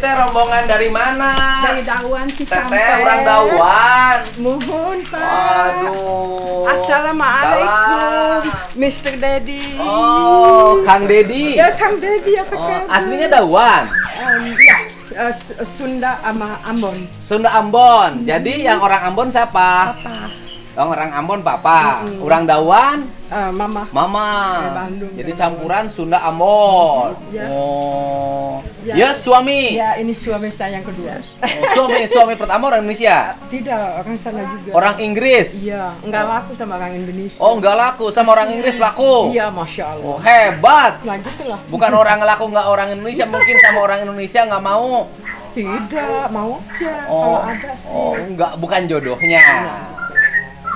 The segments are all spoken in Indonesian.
teh rombongan dari mana? Dari Dawan Cikampek. Teteh orang Dawan. Mohon Pak. Waduh. Assalamualaikum, Mr. Dedi. Oh, Kang Dedi. Ya Kang Dedi apa kabar? Aslinya Dawan. Ya, Sunda sama Ambon. Sunda Ambon. Jadi yang orang Ambon siapa? Apa? Yang orang Ambon papa. Orang Dawan Mama. mama. Bandung. Jadi campuran Sunda Ambon. Ya. Oh. Ya. Ya, suami. Ya, ini suami saya yang kedua. Suami pertama orang Indonesia. Tidak, orang sana juga. Orang Inggris. Iya, enggak laku sama orang Indonesia. Oh, enggak laku sama orang Inggris laku. Iya, Masya Allah. Oh, hebat. Nah, gitulah. Bukan orang laku nggak orang Indonesia, mungkin sama orang Indonesia nggak mau. Tidak, mau aja. Oh, Kalau ada sih. oh, enggak, bukan jodohnya.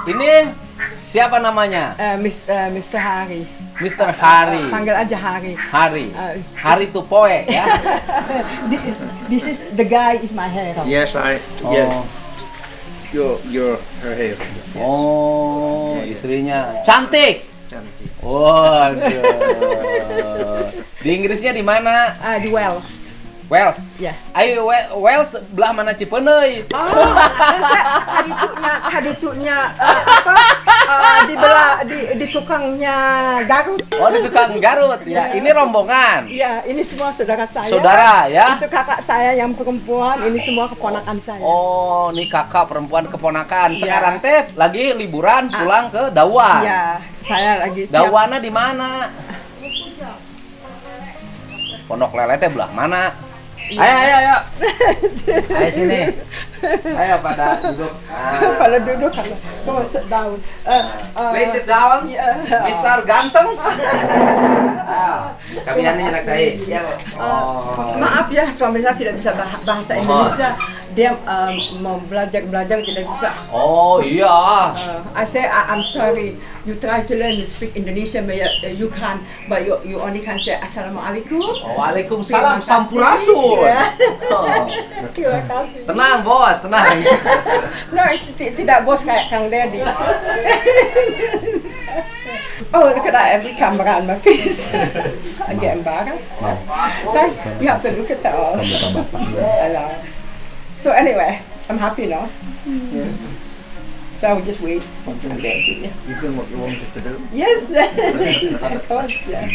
Ini siapa namanya? Mr. Hari. Mr. Hari. Panggil aja Hari. Hari. Hari Tupoe ya. This is the guy is my hair. Yes, Oh. Your her hair. Oh, istrinya cantik. Cantik. Waduh. Di Inggrisnya di mana? Di Wales. Wales. Ya. Ayo Wales belah mana Cipeuneuy? Oh, haditunya di tukangnya Garut. Oh, di tukang Garut. Ya, ini rombongan. Ya, ini semua saudara saya. Saudara ya. Itu kakak saya yang perempuan, ini semua keponakan saya. Oh, ini kakak perempuan keponakan. Iya. Sekarang teh lagi liburan pulang ke Dawan. Ya, saya lagi Dawana di mana? Pondok Lele teh belah mana? Ayo. Ayo sini. Ayo pada duduk. Pada duduk kalau sit down. Please sit down, Yeah. Mister Ganteng. Kami ini anak saya. Ya. Maaf ya, suami saya tidak bisa bahasa Indonesia. Dia mau belajar tidak bisa. Oh iya. I say I'm sorry. You try to learn to speak Indonesian, but you can't. But you only can say Assalamualaikum. Waalaikumsalam. Terima kasih. Sampurasun. Ya. Oh. Terima kasih. Tenang bos, tenang. No, tidak bos kayak Kang Dedi. Oh, look at that, every camera on my face. I get embarrassed. So, you have to look at that all. I know. So anyway, I'm happy now. So I will just wait. You do what you wanted to do. Yes, of course, yeah.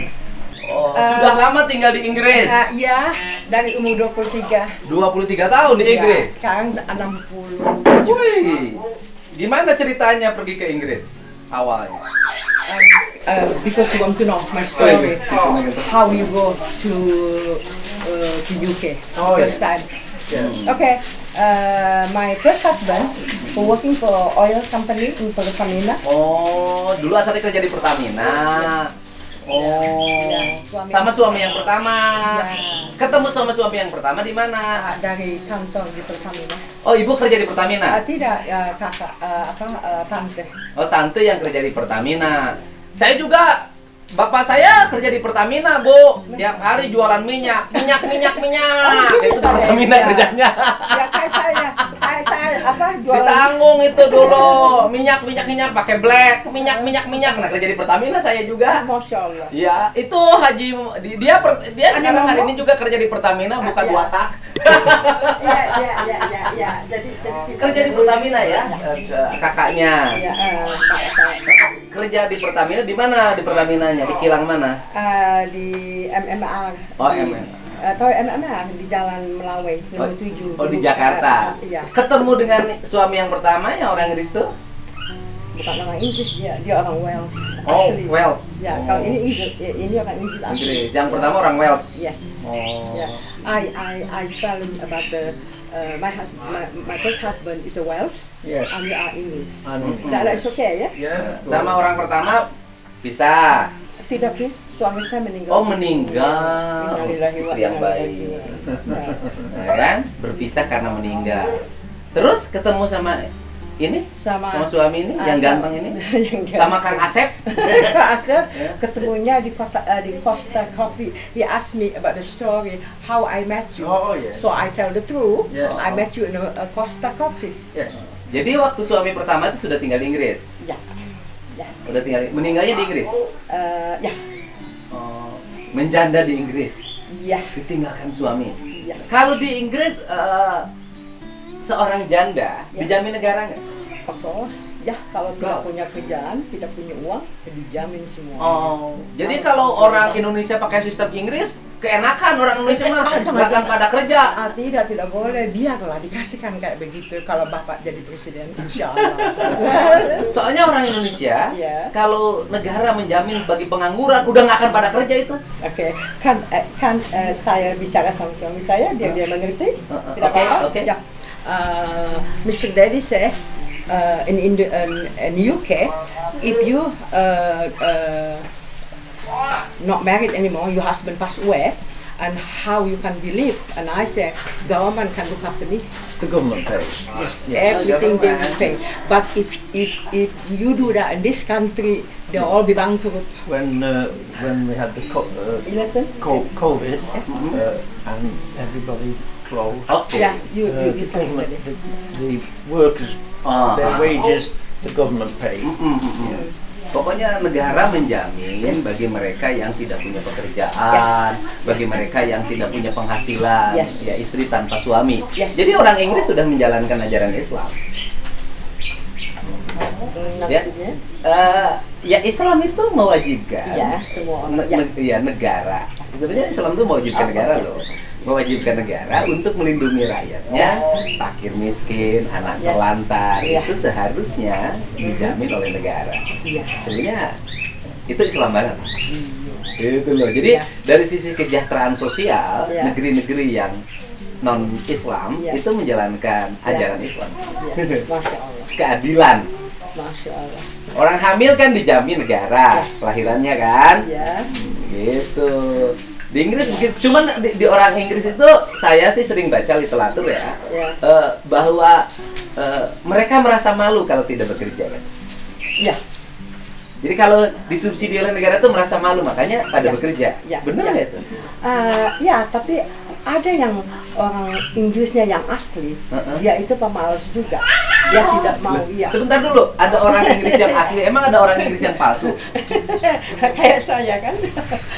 Oh, sudah lama tinggal di Inggris. Ya, dari umur 23. 23 tahun di Inggris. Ya, sekarang 60. Wih. Gimana ceritanya pergi ke Inggris awalnya? Because you want to know my story, how you go to UK first time. Okay, my first husband who working for oil company in Pertamina. Oh, dulu asalnya kerja di Pertamina. Oh, Ya, sama suami yang pertama. Ya. Ketemu sama suami yang pertama di mana? Dari kantor di Pertamina. Oh, ibu kerja di Pertamina. Tidak, kakak, tante. Oh, tante yang kerja di Pertamina. Saya juga, bapak saya kerja di Pertamina, Bu. Tiap hari jualan minyak. Itu di Pertamina Ya. kerjanya. Ya kayak saya jualan. Ditanggung itu dulu. Minyak pakai black. Minyak. Nah, kerja di Pertamina saya juga. Masya Allah. Ya, itu Haji dia sekarang hari ini juga kerja di Pertamina, bukan Ya. watak. Ya. Jadi Kerja di Pertamina ya, kakaknya. Ya, Kerja di Pertamina di mana? Di Pertaminanya di kilang mana? di MMR. Oh, MMR. Atau MMR di Jalan Melawai 57. Oh, di Jakarta. Iya. Ketemu dengan suami yang pertama yang orang Inggris tuh? Bukan orang Inggris, dia orang Wales. Oh, asli. Wales. Ya, Oh. kalau ini orang Inggris asli. Inggris. Yang pertama orang Wales. Yes. Oh. Yeah. I spell about the my first husband is a Welsh. Yes. And we are English. And That's okay ya? Ya, sama orang pertama bisa. Tidak, please. Suami saya meninggal. Oh, meninggal. Innalillahi wa Istri yang inna baik. ilaihi raji'un. Nah, kan? Berpisah karena meninggal. Terus ketemu sama ini? Sama Suami ini yang sama- ganteng ini? yang ganteng. Sama Kang Asep? Kak Asep ketemunya di Costa Coffee. He asked me about the story how I met you. Oh, yeah. So I tell the truth. Yeah. I met you in a Costa Coffee. yes. Jadi waktu suami pertama itu sudah tinggal di Inggris? Ya. Ya. Udah tinggal, meninggalnya di Inggris? Ya. Oh, menjanda di Inggris? Ya. Ditinggalkan suami? Ya. Kalau di Inggris seorang janda dijamin negara nggak? Of course. Ya, kalau tidak punya kerjaan, tidak punya uang, dijamin semua. Oh, jadi kalau orang Indonesia pakai sistem Inggris, keenakan orang Indonesia mah nggak akan pada kerja. Tidak boleh. Biarlah dikasihkan kayak begitu kalau Bapak jadi presiden, insya Allah. Soalnya orang Indonesia, kalau negara menjamin bagi pengangguran, udah nggak akan pada kerja itu. Oke, kan saya bicara sama suami saya, dia mengerti. Tidak apa-apa. Oke. Ya. Mr. Daddy say, in UK, if you not married anymore, your husband passed away, and how you can believe? And I say, government can look after me. The government pays. Yes, everything they will pay. But if you do that in this country, they'll all be bankrupt. When we had the COVID and everybody closed. Yeah, you the government, the workers, their wages, the government paid. Pokoknya negara menjamin bagi mereka yang tidak punya pekerjaan, bagi mereka yang tidak punya penghasilan, ya istri tanpa suami. Jadi orang Inggris sudah menjalankan ajaran Islam. Ya Islam itu mewajibkan. Semua. Negara. Sebenarnya Islam itu mewajibkan negara loh. Mewajibkan negara untuk melindungi rakyatnya, fakir miskin, anak terlantar, itu seharusnya dijamin oleh negara. Sebenarnya itu Islam banget. Itu loh. Jadi dari sisi kesejahteraan sosial, negeri-negeri yang non Islam itu menjalankan ajaran Islam. Masya Allah. Keadilan. Masya Allah. Orang hamil kan dijamin negara kelahirannya kan? Gitu. Di Inggris begitu, cuman di orang Inggris itu saya sih sering baca literatur bahwa mereka merasa malu kalau tidak bekerja kan. Jadi kalau disubsidi oleh negara tuh merasa malu, makanya pada bekerja. Benar nggak itu? Tapi ada yang orang Inggrisnya yang asli, dia itu pemalas juga. Dia tidak mau. Sebentar dulu, ada orang Inggris yang asli, emang ada orang Inggris yang palsu? Kayak saya kan,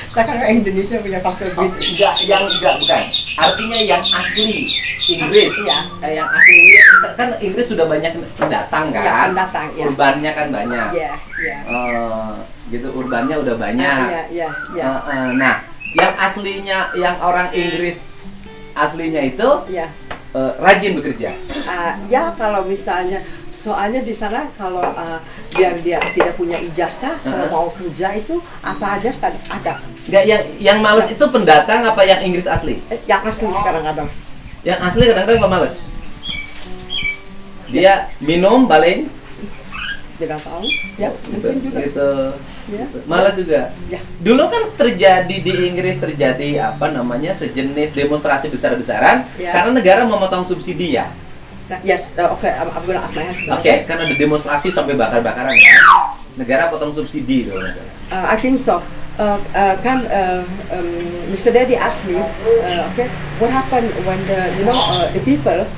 saya kan orang Indonesia punya paspor British. Bukan. Artinya yang asli Inggris. Yang asli Inggris, kan Inggris sudah banyak pendatang kan? Pendatang, urbannya kan banyak. Gitu, urbannya udah banyak. Nah, yang aslinya, yang orang Inggris aslinya itu rajin bekerja. Kalau misalnya, soalnya di sana kalau dia tidak punya ijazah, kalau mau kerja itu apa aja ada. Enggak, yang males itu pendatang apa yang Inggris asli? Yang asli kadang-kadang. Yang asli kadang-kadang pemalas. Dia minum paling tidak tahu. Mungkin juga. Gitu. Malas juga. Dulu kan terjadi di Inggris sejenis demonstrasi besar-besaran karena negara memotong subsidi ya. I'm gonna ask my husband. Kan ada demonstrasi sampai bakar-bakaran ya. Negara potong subsidi tuh. I think so. Mr. Daddy asked me, what happened when the people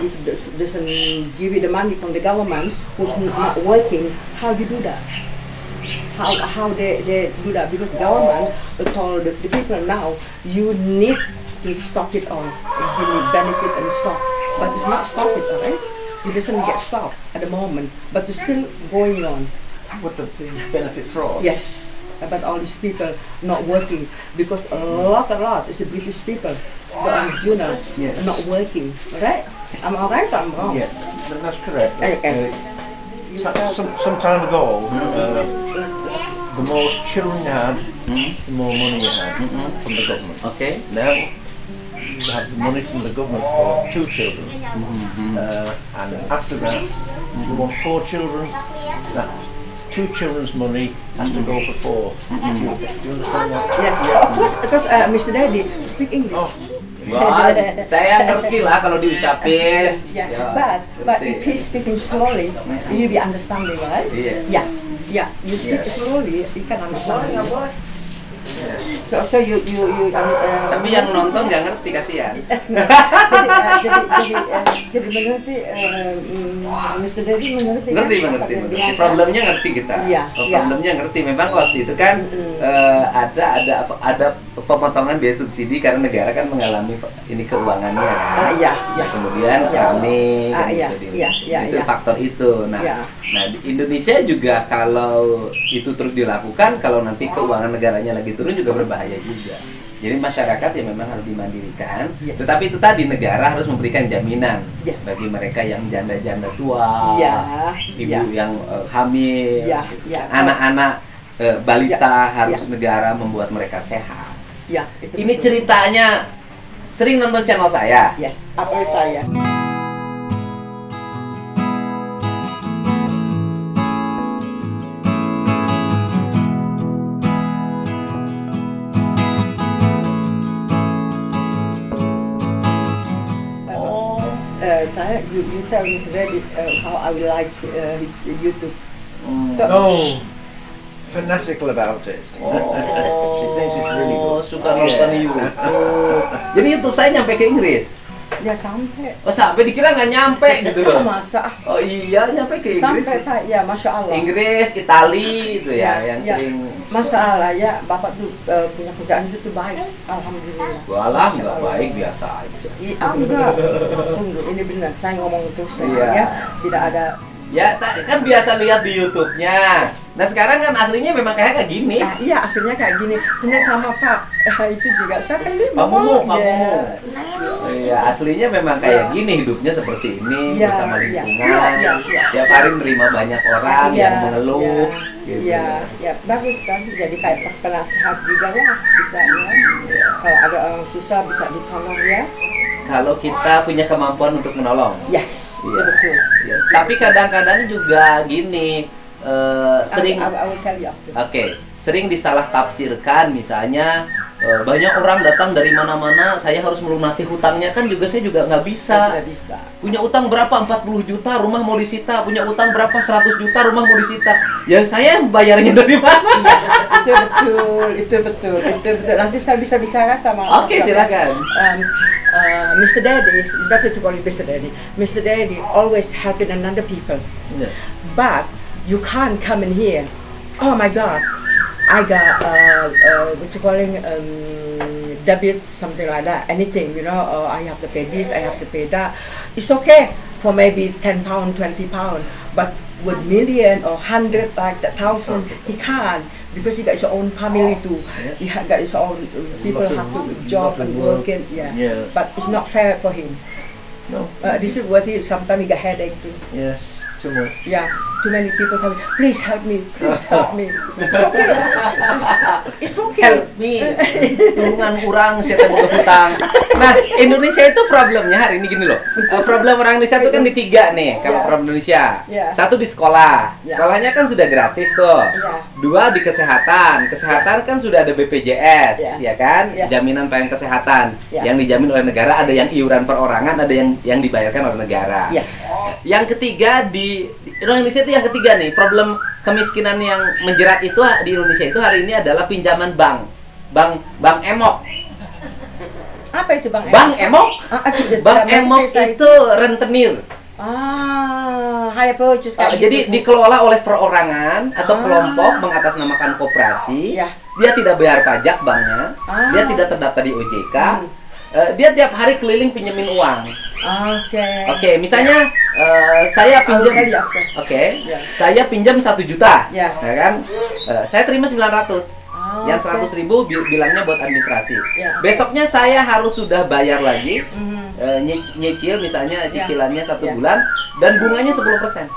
if doesn't give you the money from the government who's not working, how do you do that? How they do that? Because the government told the people now you need to stop it all, give me benefit and stop, but it's not stop it, alright? It doesn't get stopped at the moment, but it's still going on. What the benefit fraud? Yes. But all these people not working because a lot is the British people, the original, not working. Right? I'm alright. I'm wrong. Yeah, that's correct. Some time ago, the more children you had, the more money you had from the government. Now you have the money from the government for 2 children, and after that, you want 4 children. That 2 children's money has to go for 4. Do you understand that? Yes, of course, because Mr. Daddy speak English. Saya ngerti lah kalau diucapin. But if he's speaking slowly, you'll be understanding, right? You speak slowly, you can understand. So you Tapi yang nonton nggak ngerti, kasihan. jadi mengerti, Mr. Daddy mengerti. Ngerti. Problemnya ngerti kita. Iya. Problemnya ngerti. Memang waktu itu kan ada pemotongan biaya subsidi karena negara kan mengalami ini keuangannya. Iya. Kemudian kami itu faktor itu. Nah, di Indonesia juga kalau itu terus dilakukan, kalau nanti keuangan negaranya lagi turun juga berbahaya juga. Jadi masyarakat ya memang harus dimandirikan, tetapi itu tadi negara harus memberikan jaminan bagi mereka yang janda-janda tua, ibu yang hamil, anak-anak balita harus negara membuat mereka sehat. Ini ceritanya sering nonton channel saya. Yes, apa saya? Saya, you tell Mr. Daddy how I will like his YouTube. Fanatical about it. She thinks it's really good. Suka nonton YouTube. Jadi YouTube saya nyampe ke Inggris. Ya sampai. Oh sampai dikira nggak nyampe gitu loh. Masa? Oh iya nyampe ke Inggris. Sampai Pak, ya Masya Allah. Inggris, Itali itu yang sering. Masalah ya, Bapak tuh punya kerjaan itu baik, alhamdulillah. Walah nggak baik, biasa aja. Enggak, sungguh ini benar. Saya ngomong terus ya, tidak ada. Ya, kan biasa lihat di YouTube-nya. Nah sekarang kan aslinya memang kayak gini. Iya aslinya kayak gini. Senang sama Pak. Itu juga saya kan dia kamu. Iya aslinya memang kayak gini, hidupnya seperti ini bersama lingkungan. Tiap hari menerima banyak orang yang mengeluh. Iya, bagus kan. Jadi kayak penasehat juga lah bisa ya. Kalau ada orang susah bisa ditolong ya. Kalau kita punya kemampuan untuk menolong. Yes, betul. Ya. Tapi kadang-kadang juga gini, sering. Sering disalah tafsirkan, misalnya banyak orang datang dari mana-mana, saya harus melunasi hutangnya, kan juga saya juga nggak bisa. Punya utang berapa? 40 juta, rumah mau disita. Punya utang berapa? 100 juta, rumah mau disita. Ya saya bayarnya dari mana? Itu betul. Nanti saya bisa bicara sama. Oke, silakan. Mr. Daddy, it's better to call it Mr. Daddy. Mr. Daddy always helping another people, but you can't come in here. Oh my God, I got what you calling debit, something like that. Anything, you know. I have to pay this, I have to pay that. It's okay for maybe 10 pound, 20 pound, but with million or 100 like that thousand, he can't. Because he got his own family too. He got his own people have to job and work and but it's not fair for him. No. This is what he sometimes he got headache too. Yes, too much. Yeah, too many people tell me, please help me, please help me. It's okay. It's okay. Help me. Tulungan kurang saya mau hutang. Nah, Indonesia itu problemnya hari ini gini loh. Problem orang Indonesia itu kan di 3 nih. Kalau problem Indonesia. 1 di sekolah. Sekolahnya kan sudah gratis tuh. 2 di kesehatan. Kesehatan kan sudah ada BPJS, ya kan? Jaminan pelayanan kesehatan yang dijamin oleh negara, ada yang iuran perorangan, ada yang dibayarkan oleh negara. Yang ketiga di Indonesia itu yang ketiga nih, problem kemiskinan yang menjerat itu di Indonesia itu hari ini adalah pinjaman bank emok. Apa itu Bang Emok? Bang Emok? Bang Emok itu rentenir. High purchase kan. Jadi dikelola oleh perorangan atau kelompok mengatasnamakan koperasi. Dia tidak bayar pajak banknya. Dia tidak terdaftar di OJK. Dia tiap hari keliling pinjemin uang. Oke, misalnya saya pinjam. Saya pinjam 1 juta. Ya kan? Saya terima 900. Yang 100.000 bilangnya buat administrasi. Besoknya saya harus sudah bayar lagi, nyicil misalnya cicilannya 1 bulan dan bunganya 10%.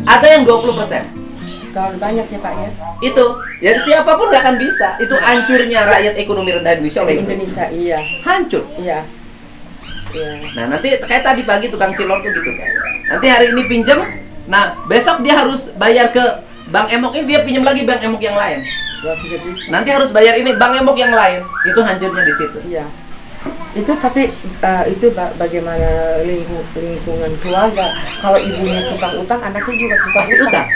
Ada yang 20%. Terlalu banyak ya Pak ya. Itu ya siapapun nggak akan bisa. Itu hancurnya rakyat ekonomi rendah Indonesia oleh Indonesia. Hancur. Nah nanti kayak tadi pagi tukang cilor tuh gitu kan. Nanti hari ini pinjam, nah besok dia harus bayar ke Bank Emok ini, dia pinjam lagi Bank Emok yang lain. Nanti harus bayar ini, Bang Emok yang lain. Itu hancurnya di situ. Iya. Itu tapi itu bagaimana lingkungan keluarga. Kalau ibunya tukang utang, anaknya juga tukang Pasti utang.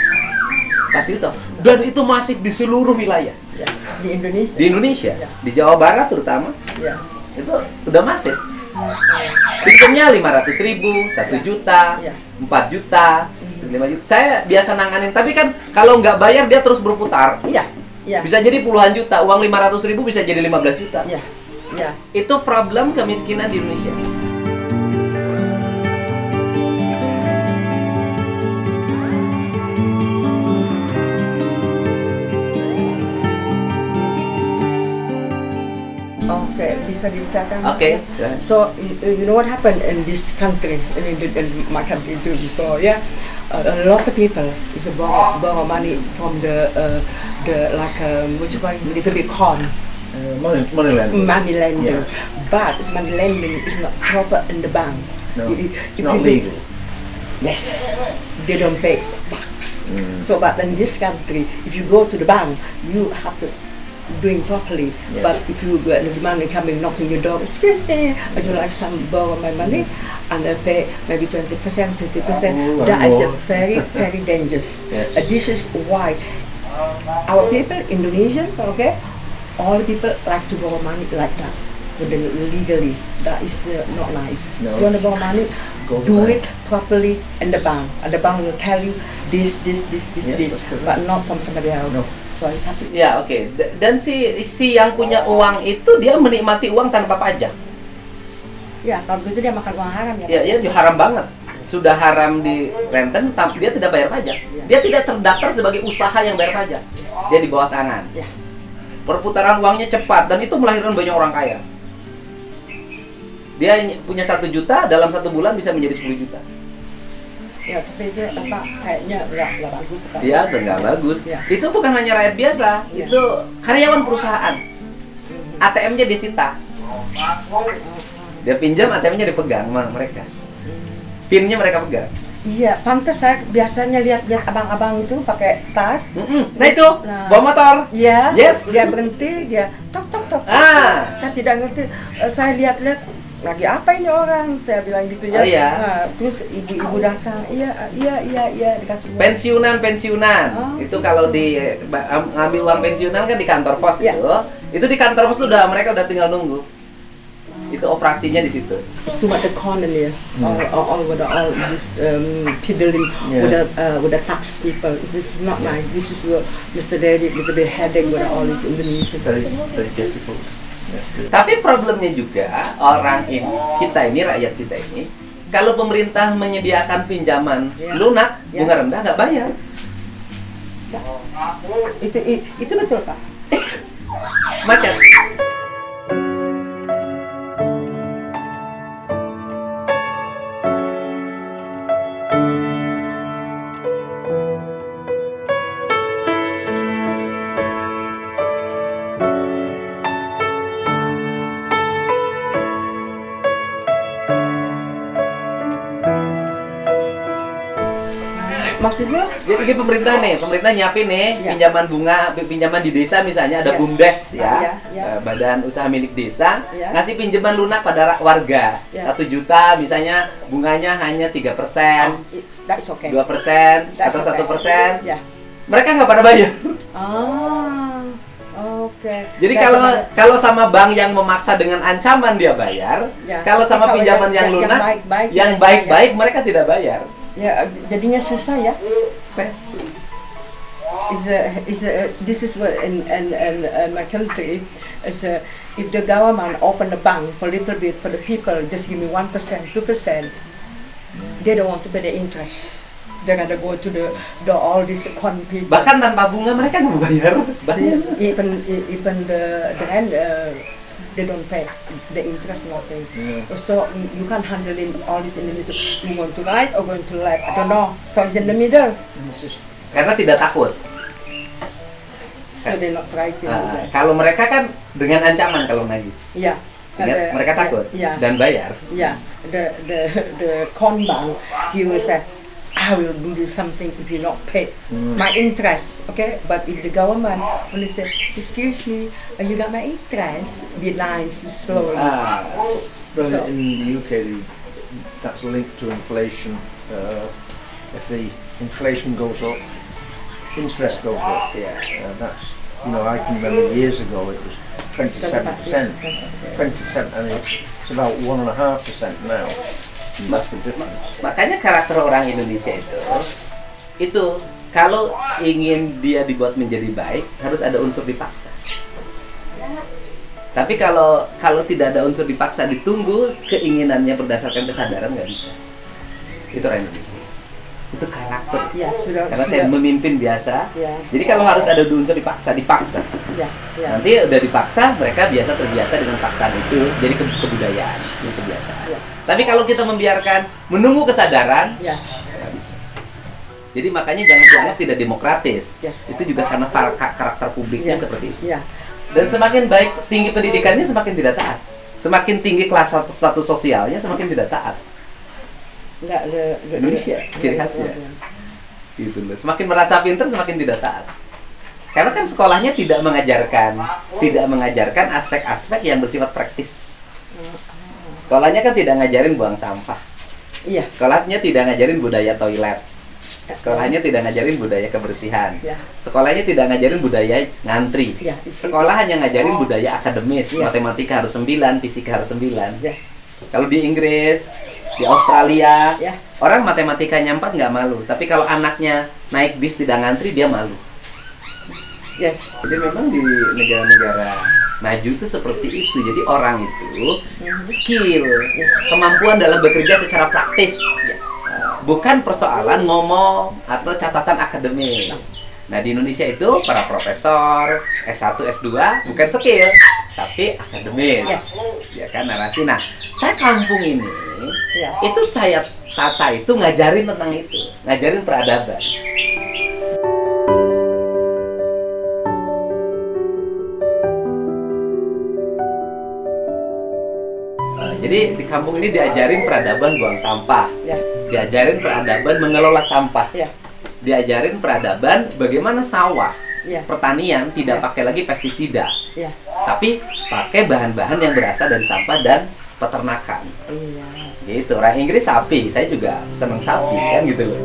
Pasti utang. Dan itu masif di seluruh wilayah. Ya. Di Indonesia. Di Indonesia, ya. Di Jawa Barat terutama. Ya. Itu udah masif. Sistemnya 500.000, 1 juta, ya. 4 juta, 5 juta. Saya biasa nanganin, tapi kan kalau nggak bayar dia terus berputar. Iya. Ya. Bisa jadi puluhan juta, uang 500.000 bisa jadi 15 juta. Iya. Ya. Itu problem kemiskinan di Indonesia. Okay, bisa dibicarakan. Okay. So you know what happened in this country, in my country too before, yeah. A lot of people is borrow money from the like what you call it, little bit con. Money lending. Money lending, Yeah. but money lending is not proper in the bank. No, If not legal. Yes, they don't pay tax. So, but in this country, if you go to the bank, you have to doing properly. Yeah. But if you get the money coming knocking your door, excuse me, would you like some borrow my money? And I pay maybe 20%, 30%. That is very, very dangerous. Yes. This is why our people, Indonesian, okay, all people like to borrow money like that, legally. That is not nice. No. You want to borrow money? Go Do back. it properly in the bank. And the bank will tell you this, Yes, this, that's correct. but not from somebody else. No. So it's happy. Ya, oke. Dan si yang punya uang itu dia menikmati uang tanpa pajak. Ya, kalau begitu dia makan uang haram ya. Ya, dia haram banget. Sudah haram di renten, tapi dia tidak bayar pajak. Ya. Dia tidak terdaftar sebagai usaha yang bayar pajak. Dia di bawah tangan. Ya. Perputaran uangnya cepat dan itu melahirkan banyak orang kaya. Dia punya 1 juta, dalam 1 bulan bisa menjadi 10 juta. Ya, tapi itu apa kayaknya nggak bagus. Pak. Dia nggak bagus. Ya. Itu bukan hanya rakyat biasa, Ya. itu karyawan perusahaan. ATM-nya disita. Dia pinjam, ATM-nya dipegang sama mereka. PIN-nya mereka pegang. Iya, pantas saya biasanya lihat abang-abang itu pakai tas. Nah itu, bawa motor. Iya. Yes. Dia berhenti, dia tok. Ah. Saya tidak ngerti. Saya lihat lagi apa ini orang? Saya bilang gitu ya. Oh, iya. Nah, terus ibu-ibu datang. Iya dikasih uang. Pensiunan. Oh. Itu kalau di ngambil uang pensiunan kan di kantor pos Ya. itu. Itu di kantor pos tuh mereka udah tinggal nunggu. Itu operasinya di situ. It's too much the con in there. All this fiddling Yeah. with the tax people. This is not nice. This is what Mr. Daddy little bit headache with all this Indonesian. Very difficult. Tapi problemnya juga kita ini rakyat kita ini, kalau pemerintah menyediakan pinjaman Ya. lunak, Ya. bunga rendah nggak bayar. Itu betul Pak. Macet. Maksudnya? Jadi pemerintah nyiapin nih Ya. pinjaman di desa misalnya ada Ya. BUMDes Ya. Badan Usaha Milik Desa, Ya. ngasih pinjaman lunak pada warga. Ya. 1 juta misalnya bunganya hanya 3%, That's okay. 2% That's atau okay. 1%. Ya. Mereka nggak pada bayar. Oke. Jadi kalau sama bank yang memaksa dengan ancaman dia bayar, Ya. kalau sama Kalau pinjaman yang lunak, yang baik-baik mereka tidak bayar. ya jadinya susah ya. This is what in my country is if the government open the bank for a little bit for the people, just give me 1%, 2%, they don't want to pay the interest. They gotta go to the all these con people. Bahkan tanpa bunga mereka nggak bayar. See, even the rent, they don't pay the interest, nothing. So you can't handle in all this in the middle. You want to right or going to left? I don't know. So it's in the middle. Karena tidak takut. So they're not right. Kalau mereka kan dengan ancaman kalau nagih. Yeah. Sehingga mereka takut Yeah. dan bayar. Yeah. The con bank, he will say, I will do something if you not pay my interest, okay? But if the government only say, excuse me, you got my interest, be nice, slowly. Well, in the UK, that's linked to inflation. If the inflation goes up, interest goes up. That's, you know, I can remember years ago it was 27%, 27, and it's about 1.5% now. Makanya karakter orang Indonesia itu kalau ingin dia dibuat menjadi baik harus ada unsur dipaksa. Tapi kalau tidak ada unsur dipaksa, ditunggu keinginannya berdasarkan kesadaran, nggak bisa. Itu orang Indonesia. Itu karakter. Ya, karena saya memimpin biasa. Ya. Jadi kalau harus ada unsur dipaksa. Ya. Nanti udah dipaksa, mereka biasa terbiasa dengan paksaan itu. Jadi kebudayaan, kebiasaan. Ya. Tapi kalau kita membiarkan menunggu kesadaran, nggak bisa. Jadi makanya jangan dianggap tidak demokratis. Itu juga karena karakter publiknya seperti itu. Dan semakin baik tinggi pendidikannya, semakin tidak taat. Semakin tinggi kelas status sosialnya, semakin tidak taat. Indonesia ciri khasnya. Gitu loh. Semakin merasa pintar, semakin tidak taat. Karena kan sekolahnya tidak mengajarkan aspek-aspek yang bersifat praktis. Sekolahnya kan tidak ngajarin buang sampah. Sekolahnya tidak ngajarin budaya toilet. Sekolahnya tidak ngajarin budaya kebersihan. Sekolahnya tidak ngajarin budaya ngantri. Sekolah hanya ngajarin budaya akademis. Matematika harus 9, fisika harus 9. Kalau di Inggris, di Australia, orang matematikanya 4 nggak malu. Tapi kalau anaknya naik bis tidak ngantri, dia malu. Jadi memang di negara-negara maju itu seperti itu. Jadi orang itu skill, kemampuan dalam bekerja secara praktis. Bukan persoalan ngomong atau catatan akademik. Nah, di Indonesia itu para profesor S1, S2 bukan skill, tapi akademis. Ya kan, narasi. Nah, saya kampung ini, itu saya tata itu ngajarin tentang itu, ngajarin peradaban. Jadi di kampung ini diajarin peradaban buang sampah, diajarin peradaban mengelola sampah, diajarin peradaban bagaimana sawah, pertanian tidak pakai lagi pestisida, tapi pakai bahan-bahan yang berasal dari sampah dan peternakan. Gitu. Orang Inggris sapi, saya juga seneng sapi kan gitu loh.